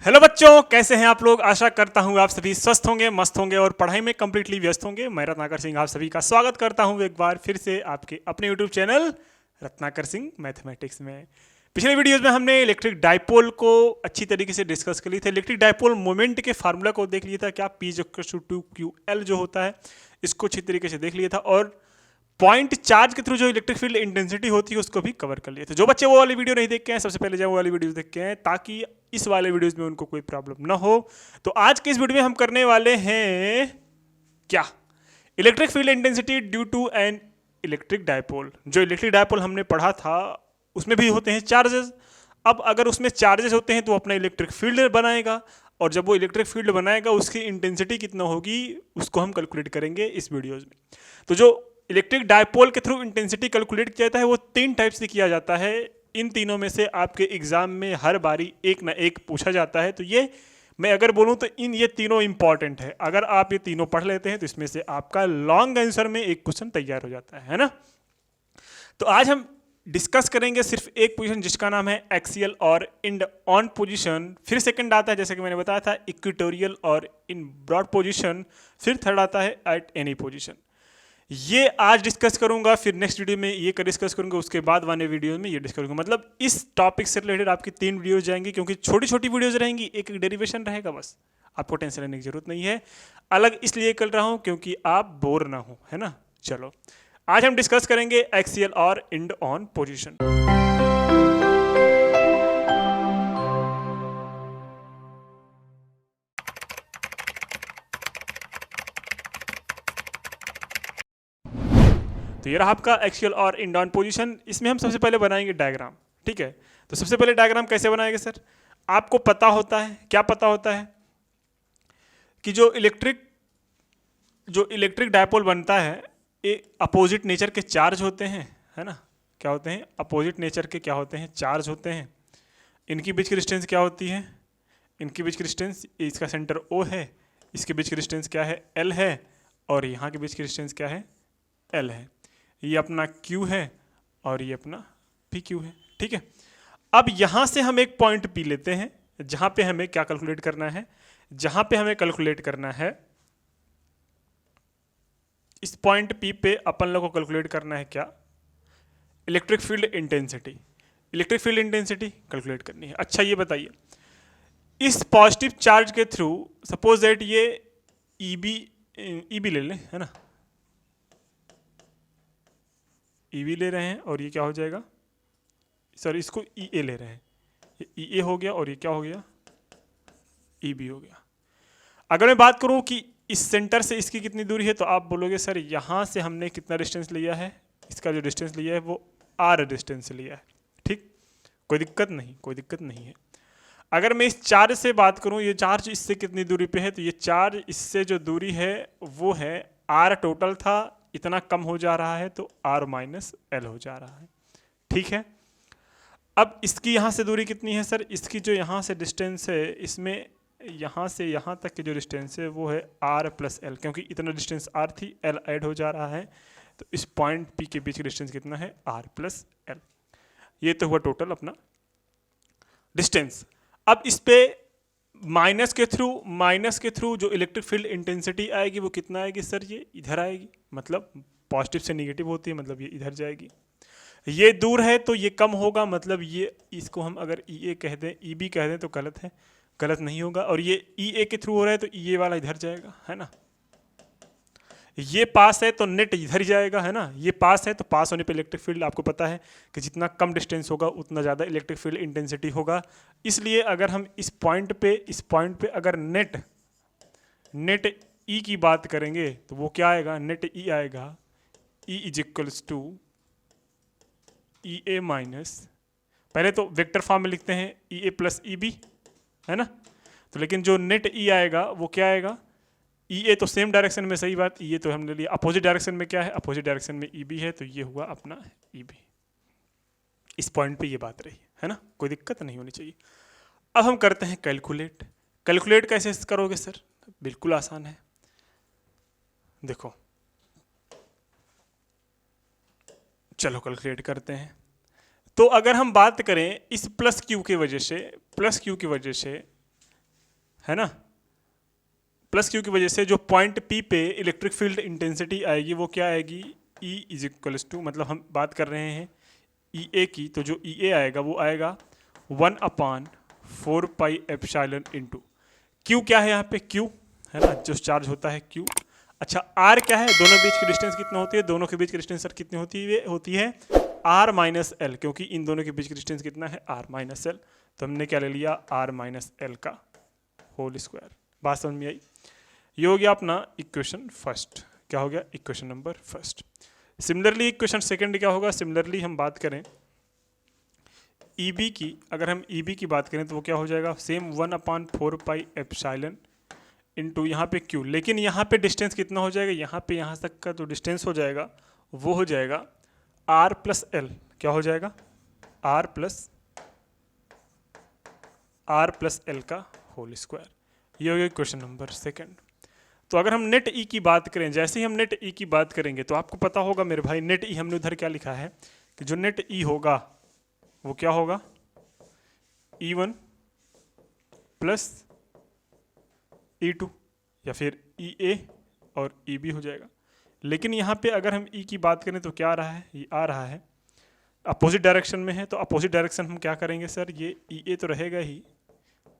Hello बच्चों, कैसे हैं आप लोग। आशा करता हूं आप सभी स्वस्थ होंगे, मस्त होंगे और पढ़ाई में कंप्लीटली व्यस्त होंगे। मैं रत्नाकर सिंह आप सभी का स्वागत करता हूं एक बार फिर से आपके अपने YouTube channel Ratnakar Singh mathematics में। पिछले वीडियोस में हमने इलेक्ट्रिक डाइपोल को अच्छी तरीके से डिस्कस कर लिए थे। इलेक्ट्रिक डाइपोल मोमेंट के फार्मूला को देख लिया था, क्या P = 2QL जो होता है इसको अच्छी तरीके से देख लिया था, और पॉइंट चार्ज के थ्रू जो इलेक्ट्रिक फील्ड इंटेंसिटी होती है उसको भी कवर कर लिए थे। जो बच्चे वो वाली वीडियो नहीं देख के हैं, सबसे पहले जाए वो वाली वीडियो देख के हैं ताकि इस वाले वीडियोस में उनको कोई प्रॉब्लम ना हो। तो आज के इस वीडियो में हम करने वाले हैं क्या, electric field intensity due to an electric dipole. जो इलेक्ट्रिक डायपोल हमने पढ़ा था उसमें भी होते हैं चार्जेस। अब अगर उसमें चार्जेस होते हैं तो अपना इलेक्ट्रिक फील्ड बनाएगा, और जब वो इलेक्ट्रिक फील्ड बनाएगा उसकी इंटेंसिटी कितना होगी उसको हम कैलकुलेट करेंगे इस वीडियोज में। तो जो इलेक्ट्रिक डायपोल के थ्रू इंटेंसिटी कैलकुलेट किया जाता है वो तीन टाइप से किया जाता है। इन तीनों में से आपके एग्जाम में हर बारी एक ना एक पूछा जाता है। तो ये मैं अगर बोलूं तो ये तीनों इंपॉर्टेंट है। अगर आप ये तीनों पढ़ लेते हैं तो इसमें से आपका लॉन्ग आंसर में एक क्वेश्चन तैयार हो जाता है ना। तो आज हम डिस्कस करेंगे सिर्फ एक पोजीशन जिसका नाम है एक्सियल और इंड ऑन पोजीशन। फिर सेकंड आता है जैसे कि मैंने बताया था इक्वेटोरियल और इन ब्रॉड पोजीशन। फिर थर्ड आता है एट एनी पोजीशन। ये आज डिस्कस करूंगा, फिर नेक्स्ट वीडियो में ये डिस्कस करूंगा, उसके बाद वाले वीडियो में ये डिस्कस करूंगा। मतलब इस टॉपिक से रिलेटेड आपकी 3 वीडियोज जाएंगी, क्योंकि छोटी छोटी वीडियोज रहेंगी, एक एक डेरिवेशन रहेगा, बस आपको टेंशन लेने की जरूरत नहीं है। अलग इसलिए कर रहा हूं क्योंकि आप बोर ना हो, है ना। चलो आज हम डिस्कस करेंगे एक्सियल और इंड ऑन पोजिशन। तो ये रहा आपका एक्सियल और इंड ऑन पोजीशन। इसमें हम सबसे पहले बनाएंगे डायग्राम, ठीक है। तो सबसे पहले डायग्राम कैसे बनाएंगे सर, आपको पता होता है, क्या पता होता है कि जो इलेक्ट्रिक डायपोल बनता है ये अपोजिट नेचर के चार्ज होते हैं, है ना। क्या होते हैं, अपोजिट नेचर के क्या होते हैं, चार्ज होते हैं। इनकी बीच की डिस्टेंस क्या होती है, इनकी बीच की डिस्टेंस, इसका सेंटर O है, इसके बीच की डिस्टेंस क्या है, L है, और यहाँ के बीच की डिस्टेंस क्या है, L है। ये अपना Q है और ये अपना PQ है, ठीक है। अब यहाँ से हम एक पॉइंट P लेते हैं जहाँ पे हमें क्या कैलकुलेट करना है, जहाँ पे हमें कैलकुलेट करना है, इस पॉइंट P पे अपन लोग को कैलकुलेट करना है क्या, electric field intensity. Electric field intensity calculate करनी है। अच्छा ये बताइए, इस पॉजिटिव चार्ज के थ्रू सपोज दैट ये EB ले लें, है ना, EB ले रहे हैं और ये क्या हो जाएगा, सर इसको EA ले रहे हैं, ये EA हो गया और ये क्या हो गया, EB हो गया। अगर मैं बात करूं कि इस सेंटर से इसकी कितनी दूरी है, तो आप बोलोगे सर यहाँ से हमने कितना डिस्टेंस लिया है, इसका जो डिस्टेंस लिया है वो R डिस्टेंस लिया है, ठीक, कोई दिक्कत नहीं, कोई दिक्कत नहीं है। अगर मैं इस चार्ज से बात करूं, ये चार्ज इससे कितनी दूरी पे है, तो ये चार्ज इससे जो दूरी है वो है R टोटल था, इतना कम हो जा रहा है तो R - L हो जा रहा है, ठीक है। अब इसकी यहाँ से दूरी कितनी है सर, इसकी जो यहाँ से डिस्टेंस है, इसमें यहाँ से यहाँ तक की जो डिस्टेंस है वो है R + L, क्योंकि इतना डिस्टेंस R थी, L ऐड हो जा रहा है, तो इस पॉइंट P के बीच की डिस्टेंस कितना है, R + L। ये तो हुआ टोटल अपना डिस्टेंस। अब इस पे माइनस के थ्रू जो इलेक्ट्रिक फील्ड इंटेंसिटी आएगी वो कितना आएगी सर, ये इधर आएगी, मतलब पॉजिटिव से नेगेटिव होती है, मतलब ये इधर जाएगी। ये दूर है तो ये कम होगा, मतलब ये, इसको हम अगर EA कह दें, EB कह दें तो गलत है, गलत नहीं होगा। और ये EA के थ्रू हो रहा है तो EA वाला इधर जाएगा, है ना। ये पास है तो नेट इधर जाएगा, है ना। ये पास है तो पास होने पे इलेक्ट्रिक फील्ड आपको पता है कि जितना कम डिस्टेंस होगा उतना ज़्यादा इलेक्ट्रिक फील्ड इंटेंसिटी होगा। इसलिए अगर हम इस पॉइंट पे अगर नेट E की बात करेंगे तो वो क्या आएगा, नेट E आएगा, E = EA माइनस, पहले तो वेक्टर फॉर्म में लिखते हैं EA + EB, है ना। तो लेकिन जो नेट E आएगा वो क्या आएगा, EA तो सेम डायरेक्शन में, सही बात, EA तो हमने लिया, अपोजिट डायरेक्शन में क्या है, अपोजिट डायरेक्शन में EB है, तो ये हुआ अपना EB। इस पॉइंट पे ये बात रही, है ना, कोई दिक्कत नहीं होनी चाहिए। अब हम करते हैं कैलकुलेट कैसे करोगे सर, बिल्कुल आसान है। देखो चलो कैलकुलेट करते हैं। तो अगर हम बात करें इस प्लस क्यू की वजह से है ना, प्लस क्यू की वजह से जो पॉइंट पी पे इलेक्ट्रिक फील्ड इंटेंसिटी आएगी वो क्या आएगी, E इज इक्वल्स टू, मतलब हम बात कर रहे हैं ई ए की, तो जो ई ए आएगा वो आएगा 1/4 पाई एप्सिलॉन इंटू क्यू, क्या है यहाँ पे क्यू, है ना, जो चार्ज होता है क्यू। अच्छा आर क्या है, दोनों बीच की डिस्टेंस कितना होती है, दोनों के बीच की डिस्टेंस सर कितनी होती है आर माइनस एल, क्योंकि इन दोनों के बीच की डिस्टेंस कितना है आर माइनस एल, तो हमने क्या ले लिया आर माइनस एल का होल स्क्वायर। बात समझ में आई। ये हो गया अपना इक्वेशन फर्स्ट, क्या हो गया equation number first. Similarly equation second क्या होगा, सिमिलरली हम बात करें EB की, अगर हम EB की बात करें तो वो क्या हो जाएगा सेम 1/4 पाई एप्सिलॉन इंटू यहाँ पे Q, लेकिन यहाँ पे डिस्टेंस कितना हो जाएगा, यहाँ पे यहाँ तक का जो डिस्टेंस हो जाएगा वो हो जाएगा R प्लस एल, क्या हो जाएगा R प्लस एल का होल स्क्वायर। ये हो गया क्वेश्चन नंबर सेकंड। तो अगर हम नेट ई की बात करें, जैसे ही हम नेट ई की बात करेंगे तो आपको पता होगा मेरे भाई, नेट ई हमने उधर क्या लिखा है कि जो नेट ई होगा वो क्या होगा E1 प्लस E2 या फिर EA और EB हो जाएगा। लेकिन यहाँ पे अगर हम E की बात करें तो क्या आ रहा है, ये आ रहा है अपोजिट डायरेक्शन में है, तो अपोजिट डायरेक्शन हम क्या करेंगे सर, ये EA तो रहेगा ही,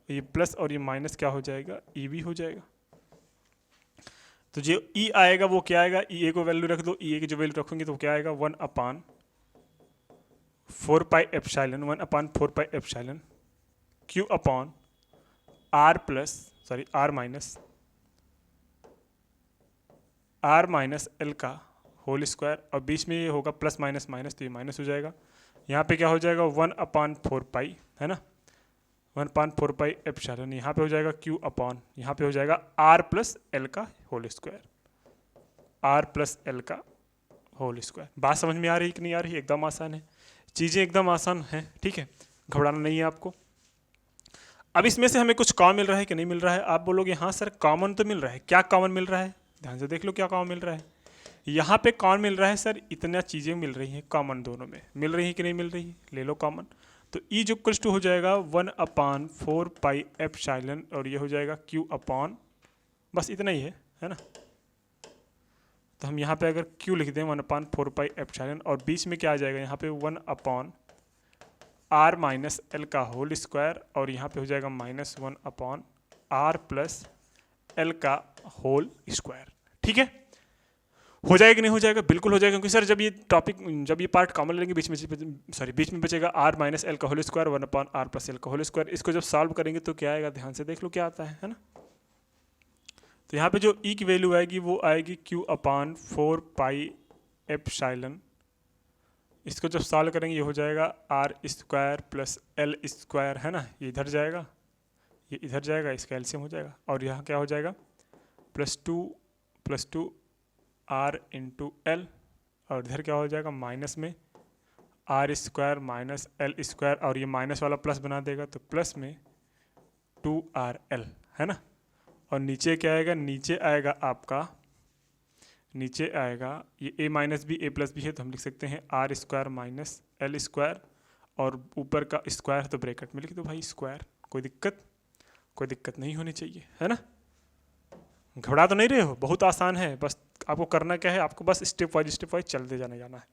ये प्लस और ये माइनस क्या हो जाएगा EB हो जाएगा। तो जो E आएगा वो क्या आएगा, EA को वैल्यू रख दो, EA की जो वैल्यू रखोगे तो क्या आएगा 1/4 pi epsilon, 1/4 pi epsilon Q upon R minus L का होल स्क्वायर, और बीच में ये होगा प्लस माइनस माइनस, तो ये माइनस हो जाएगा। यहाँ पे क्या हो जाएगा 1/4 पाई, है ना, 1/4 पाई एप्सिलॉन, यहाँ पे हो जाएगा Q अपॉन, यहाँ पे हो जाएगा R प्लस एल का whole square, R plus L का होल स्क्वायर। बात समझ में आ रही कि नहीं आ रही, एकदम आसान है, चीज़ें एकदम आसान हैं, ठीक है, घबराना नहीं है आपको। अब इसमें से हमें कुछ कॉमन मिल रहा है कि नहीं मिल रहा है, आप बोलोगे हाँ सर कॉमन तो मिल रहा है, क्या कॉमन मिल रहा है, ध्यान से देख लो क्या कॉमन मिल रहा है। यहाँ पे कॉमन मिल रहा है सर, इतना चीज़ें मिल रही हैं कॉमन, दोनों में मिल रही है कि नहीं मिल रही है, ले लो कॉमन। तो E जो इक्वल्स टू हो जाएगा 1/4 पाई एप्सिलॉन, और ये हो जाएगा Q अपॉन, बस इतना ही है ना। तो हम यहाँ पे अगर Q लिख दें 1/4 पाई एप्सिलॉन, और बीच में क्या आ जाएगा यहाँ पे 1/R माइनस एल का होल स्क्वायर, और यहाँ पे हो जाएगा -1/R प्लस एल का होल स्क्वायर। ठीक है, हो जाएगा कि नहीं हो जाएगा, बिल्कुल हो जाएगा, क्योंकि सर जब ये पार्ट कॉमन लेंगे बीच में बचेगा R माइनस एल का whole square 1/R plus L का होल स्क्वायर। इसको जब सॉल्व करेंगे तो क्या आएगा, ध्यान से देख लो क्या आता है ना। तो यहाँ पे जो E की वैल्यू आएगी वो आएगी Q/4 पाई एप्सिलॉन, इसको जब सॉल्व करेंगे ये हो जाएगा R square plus L square, है ना, ये इधर जाएगा, ये इधर जाएगा, इसका एलसीएम हो जाएगा, और यहाँ क्या हो जाएगा +2 R इंटू एल, और इधर क्या हो जाएगा माइनस में R square minus L square, और ये माइनस वाला प्लस बना देगा तो प्लस में 2RL, है ना। और नीचे क्या आएगा, नीचे आएगा ये a minus B a plus B है, तो हम लिख सकते हैं R square minus L square, और ऊपर का स्क्वायर तो ब्रैकेट में लिख दो भाई स्क्वायर, कोई दिक्कत नहीं होनी चाहिए, है ना। घबरा तो नहीं रहे हो, बहुत आसान है, बस आपको करना क्या है, आपको बस स्टेप वाइज चलते जाना है।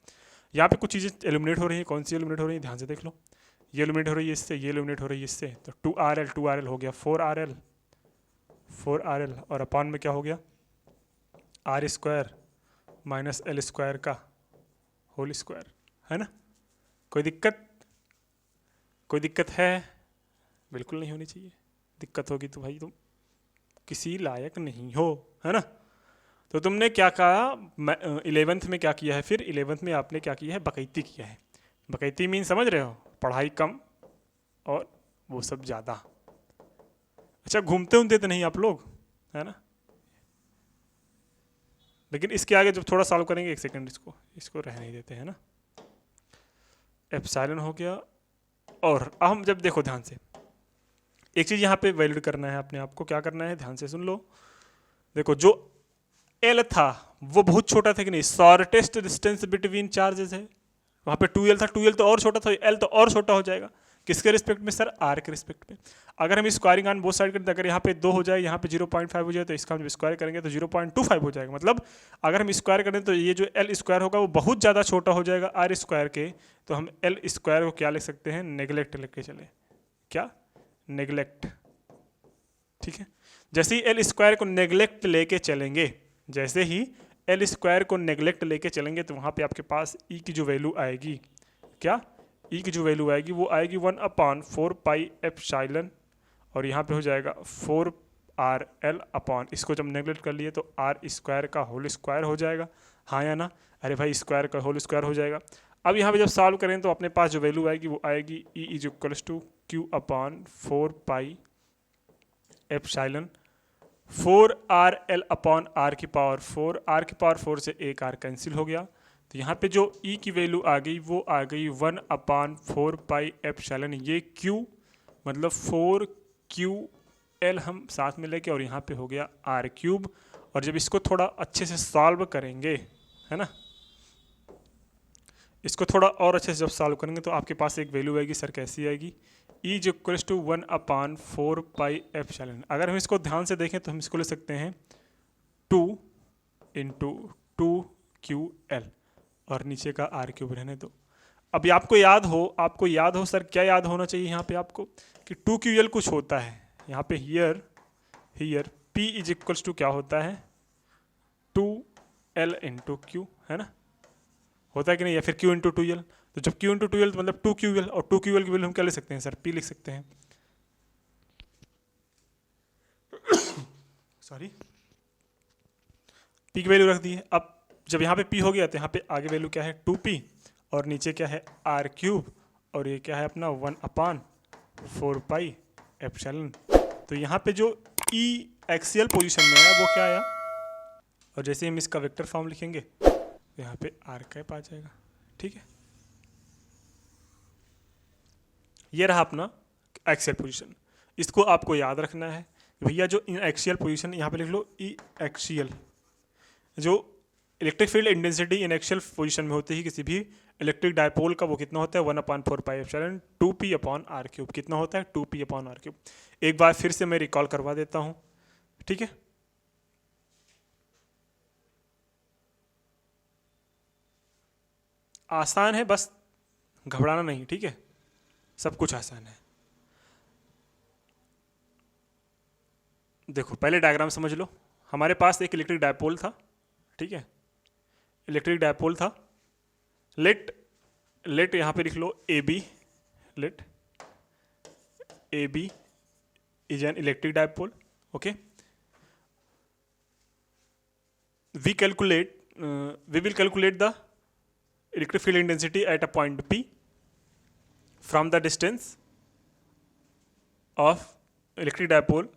यहाँ पे कुछ चीज़ें एलिमिनेट हो रही हैं, कौन सी एलिमिनेट हो रही है ध्यान से देख लो, ये एलिमिनेट हो रही है इससे, ये एलिमिनेट हो रही है इससे, तो 2RL हो गया 4RL, और अपॉन में क्या हो गया R square minus L square का होल स्क्वायर, है ना। कोई दिक्कत है, बिल्कुल नहीं होनी चाहिए, दिक्कत होगी तो भाई तुम किसी लायक नहीं हो, है ना। तो तुमने क्या कहा 11th में क्या किया है, फिर 11th में आपने क्या किया है, बकैती किया है। बकैती मीन समझ रहे हो, पढ़ाई कम और वो सब ज़्यादा। अच्छा घूमते तो नहीं आप लोग, है ना। लेकिन इसके आगे जब थोड़ा सॉल्व करेंगे, एक सेकंड इसको रह नहीं देते, है ना। एप्सिलॉन हो गया, और अब हम जब देखो ध्यान से एक चीज़ यहाँ पे वैलिड करना है अपने आप को, क्या करना है ध्यान से सुन लो। देखो जो L था वो बहुत छोटा था कि नहीं, शॉर्टेस्ट डिस्टेंस बिटवीन चार्जेस है, वहाँ पे 2L था, 2L तो और छोटा था, L तो और छोटा हो जाएगा, किसके रिस्पेक्ट में सर? आर के रिस्पेक्ट में। अगर हम स्क्वायरिंग ऑन बोथ साइड करें तो अगर यहाँ पे 2 हो जाए, यहाँ पे 0.5 हो जाए, तो इसका हम स्क्वायर करेंगे तो 0.25 हो जाएगा। मतलब अगर हम स्क्वायर करें तो ये जो एल स्क्वायर होगा वो बहुत ज़्यादा छोटा हो जाएगा आर स्क्वायर के, तो हम एल स्क्वायर को क्या लिख सकते हैं? नेगलेक्ट लिख के चले। क्या? नेगलेक्ट। ठीक है, जैसे ही एल स्क्वायर को नेगलेक्ट लेके चलेंगे, जैसे ही एल स्क्वायर को नेगलेक्ट लेके चलेंगे तो वहाँ पे आपके पास ई की जो वैल्यू आएगी, क्या? ई की जो वैल्यू आएगी वो आएगी 1/4 पाई एप्सिलॉन, और यहाँ पे हो जाएगा 4 आर एल अपॉन, इसको जब नेगलेक्ट कर लिए तो आर स्क्वायर का होल स्क्वायर हो जाएगा। हाँ या ना? अरे भाई स्क्वायर का होल स्क्वायर हो जाएगा। अब यहाँ पे जब सॉल्व करें तो अपने पास जो वैल्यू आएगी वो आएगी E is equals to Q upon 4 pi epsilon 4 R L upon R की पावर 4, आर की पावर 4 से एक आर कैंसिल हो गया, तो यहाँ पे जो ई की वैल्यू आ गई वो आ गई 1/4 पाई एप्सिलॉन, ये क्यू मतलब 4 क्यू एल हम साथ में लेके, और यहाँ पे हो गया आर क्यूब। और जब इसको थोड़ा अच्छे से सॉल्व करेंगे, है ना, इसको थोड़ा और अच्छे से जब सॉल्व करेंगे तो आपके पास एक वैल्यू आएगी सर, कैसी आएगी? E is equals to 1/4 pi epsilon. अगर हम इसको ध्यान से देखें तो हम इसको ले सकते हैं 2 × 2 क्यू एल, और नीचे का आर क्यूब रहने दो। अभी आपको याद हो सर, क्या याद होना चाहिए यहाँ पे आपको? कि 2 क्यू एल कुछ होता है यहाँ पे, here P is equals to क्या होता है? 2 एल इंटू क्यू, है ना, होता है कि नहीं? या फिर क्यू इंटू 2 एल। तो जब क्यू इंटू 2 एल तो मतलब 2 क्यू एल, और 2 क्यू एल की वैल्यू हम क्या ले सकते हैं सर? पी लिख सकते हैं। सॉरी, पी की वैल्यू रख दी है। अब जब यहाँ पे पी हो गया तो यहाँ पे आगे वैल्यू क्या है? 2p, और नीचे क्या है? आर क्यूब, और ये क्या है अपना 1/4 पाई एप्सिलॉन। तो यहाँ पे जो ई एक्सियल पोजीशन में है वो क्या आया, और जैसे हम इसका वेक्टर फॉर्म लिखेंगे तो यहाँ पे आर कैप आ जाएगा। ठीक है, ये रहा अपना एक्सियल पोजीशन। इसको आपको याद रखना है भैया, जो इन एक्सियल पोजीशन यहाँ पे लिख लो, ई एक्सियल, जो electric field intensity in axial position में होती है किसी भी इलेक्ट्रिक डायपोल का, वो कितना होता है? 1/4 pi epsilon 2p upon R cube. कितना होता है? 2p upon R cube. एक बार फिर से मैं रिकॉल करवा देता हूँ, ठीक है। आसान है, बस घबराना नहीं, ठीक है, सब कुछ आसान है। देखो पहले डायग्राम समझ लो। हमारे पास एक इलेक्ट्रिक डायपोल था, ठीक है, इलेक्ट्रिक डायपोल था। लेट यहाँ पे लिख लो A B, let A B is an electric dipole, okay. we will calculate the electric field intensity at a point P from the distance of electric dipole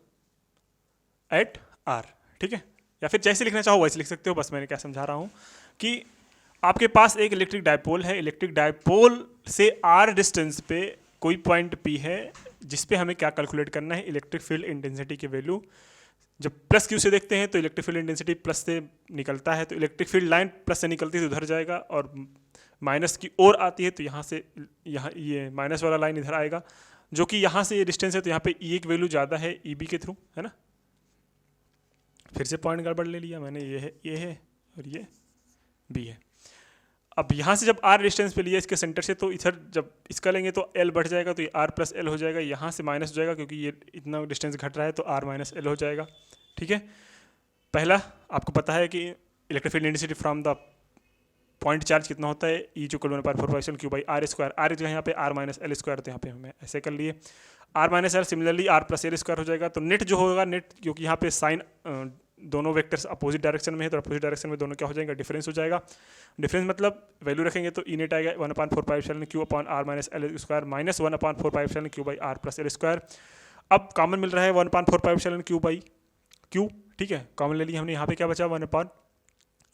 at R, ठीक है। या फिर जैसे लिखना चाहो वैसे लिख सकते हो, बस मैंने क्या समझा रहा हूँ कि आपके पास एक इलेक्ट्रिक डायपोल है, इलेक्ट्रिक डायपोल से R डिस्टेंस पे कोई पॉइंट P है जिस पे हमें क्या कैलकुलेट करना है? इलेक्ट्रिक फील्ड इंटेंसिटी की वैल्यू। जब प्लस क्यू से देखते हैं तो इलेक्ट्रिक फील्ड इंटेंसिटी प्लस से निकलता है, तो इलेक्ट्रिक फील्ड लाइन प्लस से निकलती है तो उधर जाएगा, और माइनस की ओर आती है तो यहाँ से यहाँ ये माइनस वाला लाइन इधर आएगा, जो कि यहाँ से ये डिस्टेंस है तो यहाँ पे ई एक वैल्यू ज़्यादा है ई बी के थ्रू, है ना। फिर से पॉइंट गड़बड़ ले लिया मैंने, ये है और ये बी है। अब यहाँ से जब आर डिस्टेंस पे लिया इसके सेंटर से, तो इधर जब इसका लेंगे तो एल बढ़ जाएगा, तो ये आर प्लस एल हो जाएगा, यहाँ से माइनस हो जाएगा क्योंकि ये इतना डिस्टेंस घट रहा है तो आर माइनस एल हो जाएगा, ठीक है। पहला आपको पता है कि electric field intensity from the point charge कितना होता है? ई जो कल 1/4 Q by R square, R जो है यहाँ पे आर माइनस एल स्क्वायर, तो यहाँ पे हमें ऐसे कर लिए R minus L, similarly R plus L square हो जाएगा। तो नेट जो होगा, नेट क्योंकि यहाँ पे साइन दोनों वेक्टर्स अपोजिट डायरेक्शन में है तो अपोजिट डायरेक्शन में दोनों क्या हो जाएगा? डिफरेंस हो जाएगा। डिफरेंस मतलब वैल्यू रखेंगे तो ई नेट आएगा 1/4 pi epsilon Q upon R minus L square minus 1/4 pi epsilon Q by R plus L square. अब कॉमन मिल रहा है 1/4 pi epsilon Q by Q, ठीक है, कॉमन ले लिया हमने। यहाँ पे क्या बचा? 1/4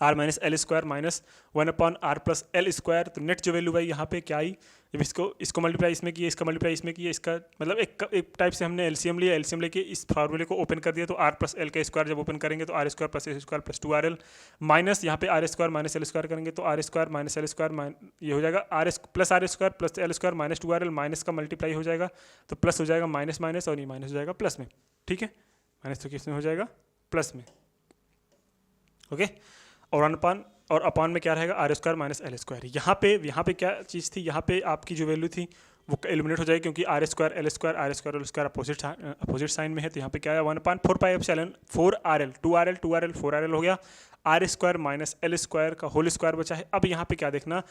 R minus L square minus 1/r+l²। तो नेट जो वैल्यू भाई यहाँ पे क्या आई, जब इसको मल्टीप्लाई इसमें किया, इसका मल्टीप्लाई इसमें किया, इसका मतलब एक टाइप से हमने एलसीएम लिया, एलसीएम लेके इस फार्मूले को ओपन कर दिया। तो r+l का स्क्वायर जब ओपन करेंगे तो r² + s² + 2rl माइनस यहाँ पे r² - l² करेंगे तो r² - l² ये हो जाएगा r + l² minus 2rl, minus का मल्टीप्लाई हो जाएगा तो प्लस हो जाएगा, माइनस माइनस और ये माइनस हो जाएगा प्लस में। ठीक है, माइनस तो किस में हो जाएगा, प्लस में। ओके, और अपान में क्या रहेगा, r² - l²। यहाँ पे क्या चीज़ थी, यहाँ पे आपकी जो वैल्यू थी वो एलिमिनेट हो जाएगी क्योंकि r² l² अपोजिट साइन में है। तो यहाँ पे क्या है, 1/4πε 4rl 2rl 4rl हो गया, r² - l² का होल स्क्वायर बचा है। अब यहाँ पे क्या देखना,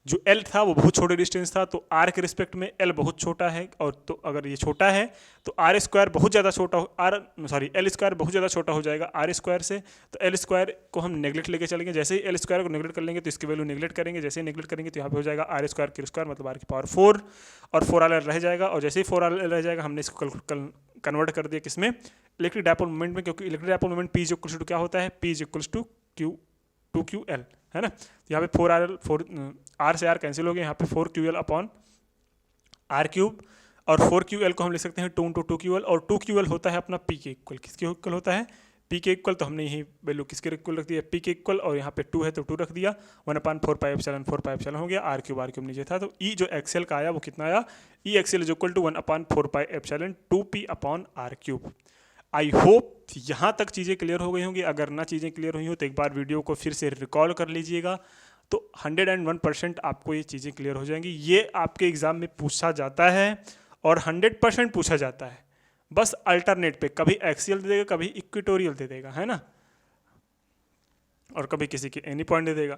जो L था वो बहुत छोटे डिस्टेंस था, तो R के रिस्पेक्ट में L बहुत छोटा है, और तो अगर ये छोटा है तो r² बहुत ज़्यादा छोटा L² बहुत ज़्यादा छोटा हो जाएगा r² से। तो L² को हम नेगलेक्ट लेके चलेंगे, जैसे ही L² को नेगलेक्ट कर लेंगे तो इसकी वैल्यू नेगलेक्ट करेंगे, जैसे ही नेगलेक्ट करेंगे तो यहाँ पे हो जाएगा r² मतलब r⁴ और 4rl रह जाएगा। और जैसे ही 4rl रह जाएगा हमने इसको कन्वर्ट कर दिया किसमें, इलेक्ट्रिक डायपोल मोमेंट में, क्योंकि इलेक्ट्रिक डायपोल मोमेंट P = क्या होता है, P = 2ql है ना। तो यहाँ पे 4r से r कैंसिल हो गया, यहाँ पे 4ql/r³ और 4ql को हम लिख सकते हैं 2 × 2ql, और 2ql होता है अपना p के इक्वल। किसके इक्वल होता है, p के इक्वल। तो हमने यही वैल्यू किसके इक्वल रख दिया, p के इक्वल, और यहाँ पे 2 है तो 2 रख दिया, 1/4πε हो गया, r³ नीचे था। तो e जो एक्सेल का आया वो कितना आया, e Excel = 1/4πε 2p/r³। I hope यहाँ तक चीज़ें क्लियर हो गई होंगी। अगर ना चीज़ें क्लियर हुई हो तो एक बार वीडियो को फिर से रिकॉल कर लीजिएगा, तो 101% आपको ये चीज़ें क्लियर हो जाएंगी। ये आपके एग्ज़ाम में पूछा जाता है और 100% पूछा जाता है, बस अल्टरनेट पे, कभी एक्सियल दे देगा, कभी इक्वेटोरियल दे देगा, है ना, और कभी किसी के एनी पॉइंट दे देगा।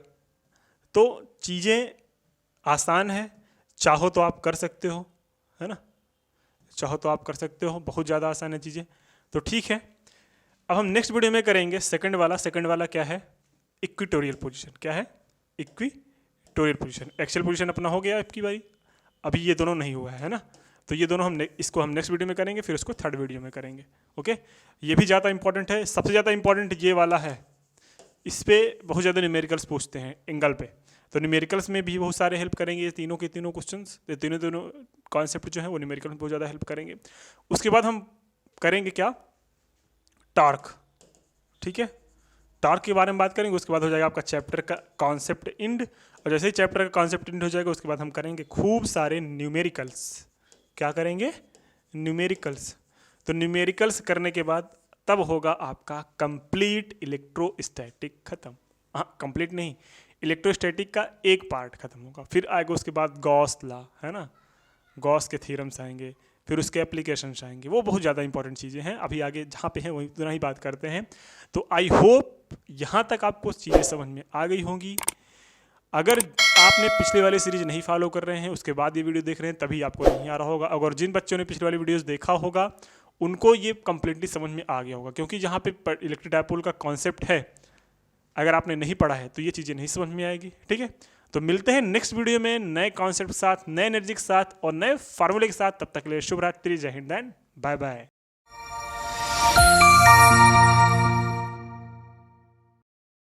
तो चीज़ें आसान है, चाहो तो आप कर सकते हो, है ना, चाहो तो आप कर सकते हो, बहुत ज़्यादा आसान है चीज़ें। तो ठीक है, अब हम नेक्स्ट वीडियो में करेंगे सेकंड वाला क्या है, इक्वेटोरियल पोजीशन। क्या है, इक्वेटोरियल पोजीशन। एक्सियल पोजीशन अपना हो गया आपकी बारी, अभी ये दोनों नहीं हुआ है ना। तो ये दोनों इसको हम नेक्स्ट वीडियो में करेंगे, फिर उसको थर्ड वीडियो में करेंगे। ओके, ये भी ज़्यादा इंपॉर्टेंट है, सबसे ज़्यादा इंपॉर्टेंट ये वाला है, इस पर बहुत ज़्यादा न्यूमेरिकल्स पूछते हैं एंगल पे। तो न्यूमेरिकल्स में भी बहुत सारे हेल्प करेंगे ये तीनों के तीनों क्वेश्चंस, तीनों कॉन्सेप्ट जो है वो न्यूमेरिकल में बहुत ज़्यादा हेल्प करेंगे। उसके बाद हम करेंगे क्या, टॉर्क। ठीक है, टॉर्क के बारे में बात करेंगे, उसके बाद हो जाएगा आपका चैप्टर का कॉन्सेप्ट इंड, और जैसे ही चैप्टर का कॉन्सेप्ट इंड हो जाएगा उसके बाद हम करेंगे खूब सारे न्यूमेरिकल्स। क्या करेंगे, न्यूमेरिकल्स। तो न्यूमेरिकल्स करने के बाद तब होगा आपका कंप्लीट इलेक्ट्रोस्टैटिक खत्म। हाँ, कंप्लीट नहीं, इलेक्ट्रोस्टैटिक का एक पार्ट खत्म होगा। फिर आएगा उसके बाद गॉस लॉ, है ना, गॉस के थ्योरम्स आएंगे, फिर उसके एप्लीकेशंस आएंगे, वो बहुत ज़्यादा इंपॉर्टेंट चीज़ें हैं। अभी आगे जहाँ पे हैं वही उतना ही बात करते हैं। तो आई होप यहाँ तक आपको चीज़ें समझ में आ गई होंगी। अगर आपने पिछले वाली सीरीज नहीं फॉलो कर रहे हैं, उसके बाद ये वीडियो देख रहे हैं, तभी आपको नहीं आ रहा होगा। अगर जिन बच्चों ने पिछले वाली वीडियोज़ देखा होगा उनको ये कंप्लीटली समझ में आ गया होगा, क्योंकि जहाँ पे इलेक्ट्रिक डायपोल का कॉन्सेप्ट है, अगर आपने नहीं पढ़ा है तो ये चीज़ें नहीं समझ में आएगी। ठीक है, तो मिलते हैं नेक्स्ट वीडियो में नए कॉन्सेप्ट के साथ, नए एनर्जी के साथ और नए फार्मूले के साथ। तब तक के लिए शुभ रात्रि, जय हिंद एंड बाय बाय।